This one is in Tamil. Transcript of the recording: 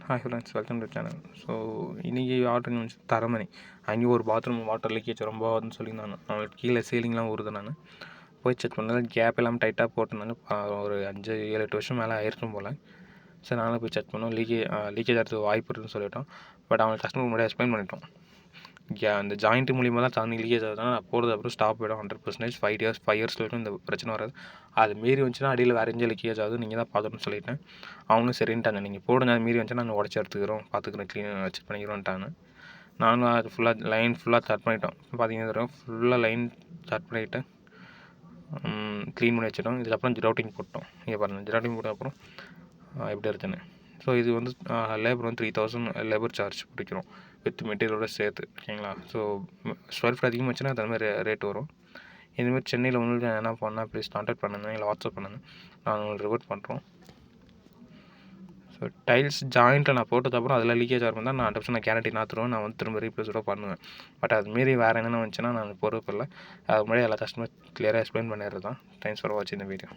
Hi friends, welcome to channel. So இன்றைக்கி ஆர்டர் வந்து தரமணி. அங்கே ஒரு பாத்ரூம் வாட்டர் லீக்கேஜ் ரொம்ப ஆகுதுன்னு சொல்லியிருந்தாங்க. அவங்களுக்கு கீழே சீலிங்லாம் ஊறுது. நான் போய் செக் பண்ணாலும் கேப் எல்லாம் டைட்டாக போட்டிருந்தாங்க. ஒரு 5-7-8 வருஷம் மேலே ஆயிருக்கும் போல். சரி, நானும் போய் செக் பண்ணோம். லீக்கேஜ் ஆகிறதுக்கு வாய்ப்பு இருக்குதுன்னு சொல்லிட்டோம். பட் அவங்களுக்கு கஸ்டமர் முன்னாடி எக்ஸ்பிளைன் பண்ணிட்டோம். அந்த ஜாயிண்ட்டு மூலிமா தான் தண்ணி லீக்கேஜ் ஆகுதுன்னா நான் போடுறது அப்புறம் ஸ்டாப் ஆகிடும். 100% 5 இயர்ஸ் வரைக்கும் இந்த பிரச்சனை வராது. அது மீறி வந்துச்சுன்னா அடியில் வேறு எங்கேயும் லீக்கேஜ் ஆகுது, நீங்கள் தான் பார்த்துக்கணும்னு சொல்லிட்டேன். அவங்களும் சரின்ட்டாங்க. நீங்கள் போடுங்க, அது மீறி வந்துச்சுன்னா நாங்கள் உடச்சி எடுத்துக்கிறோம், பார்த்துக்கிறோம், க்ளீன் செக் பண்ணிக்கிறோன்ட்டாங்க. நானும் அது லைன் ஃபுல்லாக ஸ்டார்ட் பண்ணிட்டோம். பார்த்தீங்கன்னா ஃபுல்லாக லைன் ஸ்டார்ட் பண்ணிவிட்டு க்ளீன் பண்ணி வச்சிட்டோம். இதுக்கப்புறம் ஜெரௌட்டிங் போட்டோம். இங்கே பாருங்கள், ஜெரௌட்டிங் போட்ட அப்புறம் எப்படி இருக்குன்னு. ஸோ இது வந்து லேபர் வந்து 3000 லேபர் சார்ஜ் பிடிக்கிறோம் வித் மெட்டீரியலோட சேர்த்து, ஓகேங்களா? ஸோ ஸ்கொயர் ஃபீட் அதிகமாக வச்சுன்னா அது மாதிரி ரேட் வரும். இதுமாதிரி சென்னையில் உங்களுக்கு என்ன பண்ணால் ப்ளீஸ் கான்டாக்ட் பண்ணுங்கள், இல்லை வாட்ஸ்அப் பண்ணுங்கள், நான் உங்களுக்கு ரிவர்ட் பண்ணுறோம். ஸோ டைல்ஸ் ஜாயிண்ட்டில் நான் போட்டதுக்கப்புறம் அதில் லீக்கேஜ் ஆகும் தான் நான் 100% நான் கேரண்டி தருவேன். நான் வந்து திரும்ப ரீப்ளேஸோட பண்ணுவேன். பட் அது மீறி வேறு என்னென்ன வந்துச்சுன்னா நான் பொறுப்பு இல்லை. அது முன்னாடி எல்லா கஸ்டமர் கிளியராக எக்ஸ்பிளைன் பண்ணிடுறது தான். தேங்க்ஸ் ஃபார் வாட்சிங் இந்த வீடியோ.